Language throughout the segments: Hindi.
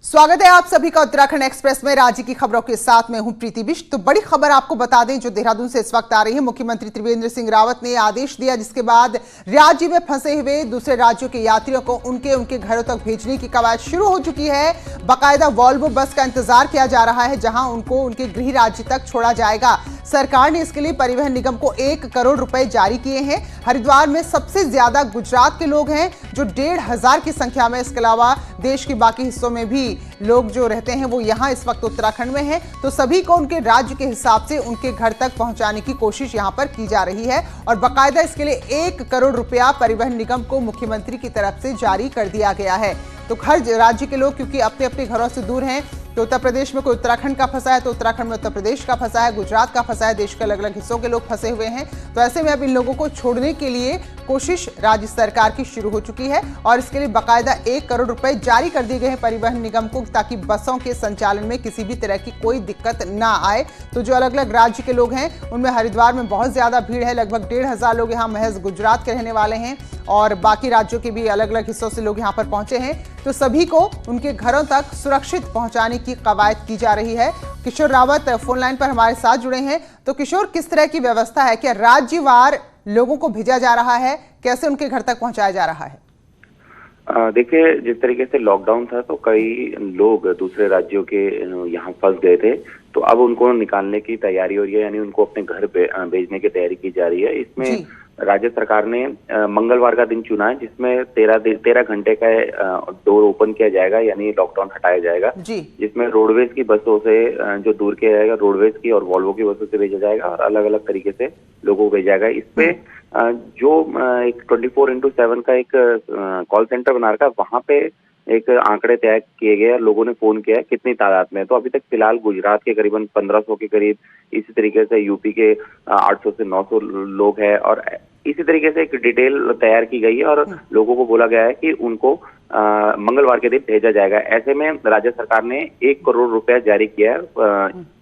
स्वागत है आप सभी का उत्तराखंड एक्सप्रेस में। राज्य की खबरों के साथ मैं हूं प्रीति बिष्ट। तो बड़ी खबर आपको बता दें जो देहरादून से इस वक्त आ रही है। मुख्यमंत्री त्रिवेंद्र सिंह रावत ने आदेश दिया जिसके बाद राज्य में फंसे हुए दूसरे राज्यों के यात्रियों को उनके घरों तक भेजने की कवायद शुरू हो चुकी है। बाकायदा वॉल्वो बस का इंतजार किया जा रहा है जहां उनको उनके गृह राज्य तक छोड़ा जाएगा। सरकार ने इसके लिए परिवहन निगम को 1 करोड़ रुपए जारी किए हैं। हरिद्वार में सबसे ज्यादा गुजरात के लोग हैं जो 1,500 की संख्या में। इसके अलावा देश के बाकी हिस्सों में भी लोग जो रहते हैं वो यहाँ इस वक्त उत्तराखंड में हैं। तो सभी को उनके राज्य के हिसाब से उनके घर तक पहुंचाने की कोशिश यहाँ पर की जा रही है और बाकायदा इसके लिए 1 करोड़ रुपया परिवहन निगम को मुख्यमंत्री की तरफ से जारी कर दिया गया है। तो हर राज्य के लोग क्योंकि अपने अपने घरों से दूर हैं, तो उत्तर प्रदेश में कोई उत्तराखंड का फंसा है तो उत्तराखंड में उत्तर प्रदेश का फंसा है, गुजरात का फंसा है, देश के अलग अलग हिस्सों के लोग फंसे हुए हैं। तो ऐसे में अब इन लोगों को छोड़ने के लिए कोशिश राज्य सरकार की शुरू हो चुकी है और इसके लिए बाकायदा 1 करोड़ रुपए जारी कर दिए गए हैं परिवहन निगम को ताकि बसों के संचालन में किसी भी तरह की कोई दिक्कत ना आए। तो जो अलग अलग राज्य के लोग हैं उनमें हरिद्वार में बहुत ज्यादा भीड़ है, लगभग 1,500 लोग यहाँ महज गुजरात के रहने वाले हैं और बाकी राज्यों के भी अलग अलग हिस्सों से लोग यहाँ पर पहुंचे हैं। तो सभी को उनके घरों तक सुरक्षित पहुंचाने की कवायद की जा रही है। किशोर रावत फोन लाइन पर हमारे साथ जुड़े हैं। तो किशोर, किस तरह की व्यवस्था है? क्या राज्यवार लोगों को भेजा जा रहा है? कैसे उनके घर तक पहुंचाया जा रहा है? देखिए, जिस तरीके से लॉकडाउन था तो कई लोग दूसरे राज्यों के यहाँ फंस गए थे, तो अब उनको निकालने की तैयारी हो रही है, यानी उनको अपने घर भेजने की तैयारी की जा रही है। इसमें राज्य सरकार ने मंगलवार का दिन चुना है जिसमें 13 घंटे का डोर ओपन किया जाएगा, यानी लॉकडाउन हटाया जाएगा, जिसमें रोडवेज की बसों से जो दूर किया जाएगा, रोडवेज की और वॉल्वो की बसों से भेजा जाएगा और अलग अलग तरीके से लोगों को भेजा जाएगा। इसपे जो एक 24x7 का एक कॉल सेंटर बना रखा है, वहां पे एक आंकड़े तय किए गए, लोगों ने फोन किया है कितनी तादाद में। तो अभी तक फिलहाल गुजरात के करीबन 1500 के करीब, इसी तरीके से यूपी के 800 से 900 लोग हैं और इसी तरीके से एक डिटेल तैयार की गई है और लोगों को बोला गया है कि उनको मंगलवार के दिन भेजा जाएगा। ऐसे में राज्य सरकार ने 1 करोड़ रुपया जारी किया है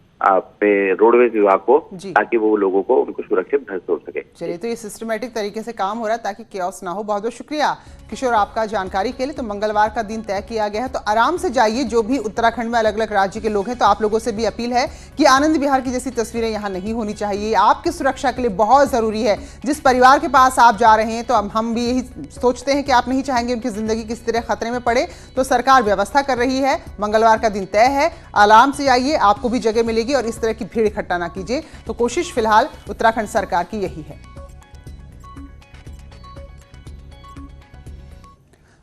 रोडवेज विभाग को ताकि वो लोगों को उनको सुरक्षित घर छोड़ सके। चलिए, तो ये सिस्टमेटिक तरीके से काम हो रहा है ताकि केओस ना हो। बहुत बहुत शुक्रिया किशोर आपका जानकारी के लिए। तो मंगलवार का दिन तय किया गया है, तो आराम से जाइए। जो भी उत्तराखंड में अलग अलग राज्य के लोग हैं, तो आप लोगों से भी अपील है कि आनंद विहार की जैसी तस्वीरें यहाँ नहीं होनी चाहिए। आपकी सुरक्षा के लिए बहुत जरूरी है। जिस परिवार के पास आप जा रहे हैं, तो अब हम भी यही सोचते हैं कि आप नहीं चाहेंगे उनकी जिंदगी किसी तरह खतरे में पड़े, तो सरकार व्यवस्था कर रही है। मंगलवार का दिन तय है, आराम से आइए, आपको भी जगह मिलेगी और इस तरह की भीड़ इकट्ठा ना कीजिए। तो कोशिश फिलहाल उत्तराखंड सरकार की यही है।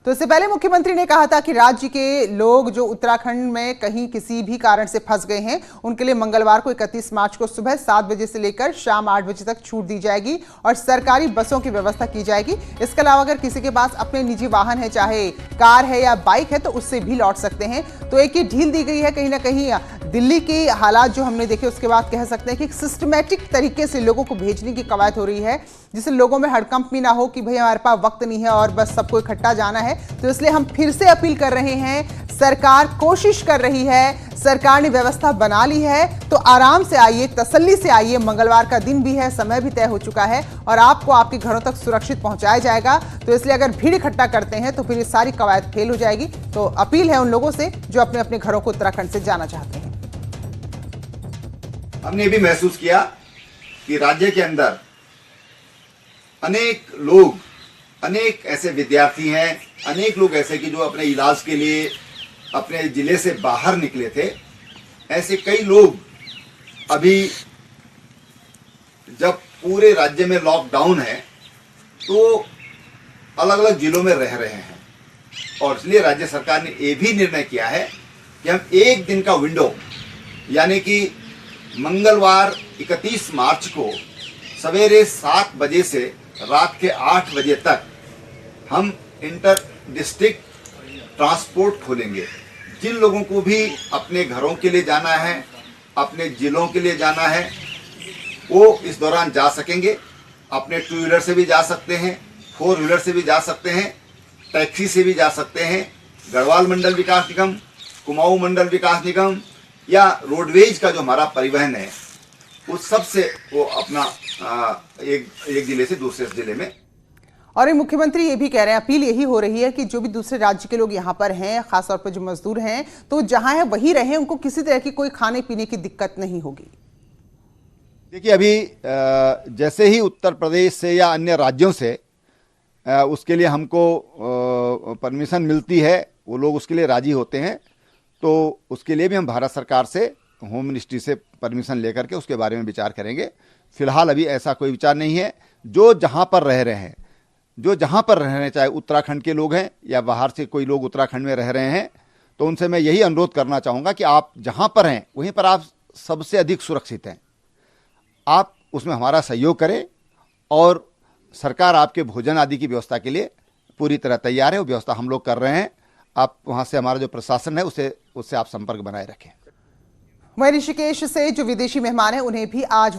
तो इससे पहले मुख्यमंत्री ने कहा था कि राज्य के लोग जो उत्तराखंड में कहीं किसी भी कारण से फंस गए हैं उनके लिए मंगलवार को 31 मार्च को सुबह 7 बजे से लेकर शाम 8 बजे तक छूट दी जाएगी और सरकारी बसों की व्यवस्था की जाएगी। इसके अलावा अगर किसी के पास अपने निजी वाहन है, चाहे कार है या बाइक है, तो उससे भी लौट सकते हैं। तो एक ही ढील दी गई है कहीं ना कहीं। दिल्ली के हालात जो हमने देखे उसके बाद कह सकते हैं कि सिस्टमैटिक तरीके से लोगों को भेजने की कवायद हो रही है, जिससे लोगों में हड़कंप भी ना हो कि भाई हमारे पास वक्त नहीं है और बस सबको इकट्ठा जाना है। तो इसलिए हम फिर से अपील कर रहे हैं, सरकार कोशिश कर रही है, सरकार ने व्यवस्था बना ली है, तो आराम से आइए, तसल्ली से आइए। मंगलवार का दिन भी है, समय भी तय हो चुका है और आपको आपके घरों तक सुरक्षित पहुंचाया जाएगा। तो इसलिए अगर भीड़ इकट्ठा करते हैं तो फिर ये सारी कवायद फेल हो जाएगी। तो अपील है उन लोगों से जो अपने अपने घरों को उत्तराखंड से जाना चाहते हैं। हमने भी महसूस किया कि राज्य के अंदर अनेक लोग, अनेक ऐसे विद्यार्थी हैं, अनेक लोग ऐसे कि जो अपने इलाज के लिए अपने जिले से बाहर निकले थे। ऐसे कई लोग अभी जब पूरे राज्य में लॉकडाउन है तो अलग अलग जिलों में रह रहे हैं और इसलिए राज्य सरकार ने ये भी निर्णय किया है कि हम 1 दिन का विंडो, यानी कि मंगलवार 31 मार्च को सवेरे 7 बजे से रात के 8 बजे तक हम इंटर डिस्ट्रिक्ट ट्रांसपोर्ट खोलेंगे। जिन लोगों को भी अपने घरों के लिए जाना है, अपने जिलों के लिए जाना है, वो इस दौरान जा सकेंगे। अपने 2 व्हीलर से भी जा सकते हैं, 4 व्हीलर से भी जा सकते हैं, टैक्सी से भी जा सकते हैं। गढ़वाल मंडल विकास निगम, कुमाऊं मंडल विकास निगम या रोडवेज का जो हमारा परिवहन है, उस सब से वो अपना एक जिले से दूसरे जिले में और ये मुख्यमंत्री ये भी कह रहे हैं, अपील यही हो रही है कि जो भी दूसरे राज्य के लोग यहाँ पर हैं, खासतौर पर जो मजदूर हैं, तो जहां है वहीं रहें, उनको किसी तरह की कोई खाने पीने की दिक्कत नहीं होगी। देखिए, अभी जैसे ही उत्तर प्रदेश से या अन्य राज्यों से उसके लिए हमको परमिशन मिलती है, वो लोग उसके लिए राजी होते हैं, तो उसके लिए भी हम भारत सरकार से, होम मिनिस्ट्री से परमिशन लेकर के उसके बारे में विचार करेंगे। फिलहाल अभी ऐसा कोई विचार नहीं है। जो जहाँ पर रह रहे हैं, जो जहाँ पर रह रहे हैं, चाहे उत्तराखंड के लोग हैं या बाहर से कोई लोग उत्तराखंड में रह रहे हैं, तो उनसे मैं यही अनुरोध करना चाहूँगा कि आप जहाँ पर हैं वहीं पर आप सबसे अधिक सुरक्षित हैं। आप उसमें हमारा सहयोग करें और सरकार आपके भोजन आदि की व्यवस्था के लिए पूरी तरह तैयार है। वो व्यवस्था हम लोग कर रहे हैं। आप वहाँ से, हमारा जो प्रशासन है उससे आप संपर्क बनाए रखें। वहीं ऋषिकेश से जो विदेशी मेहमान हैं, उन्हें भी आज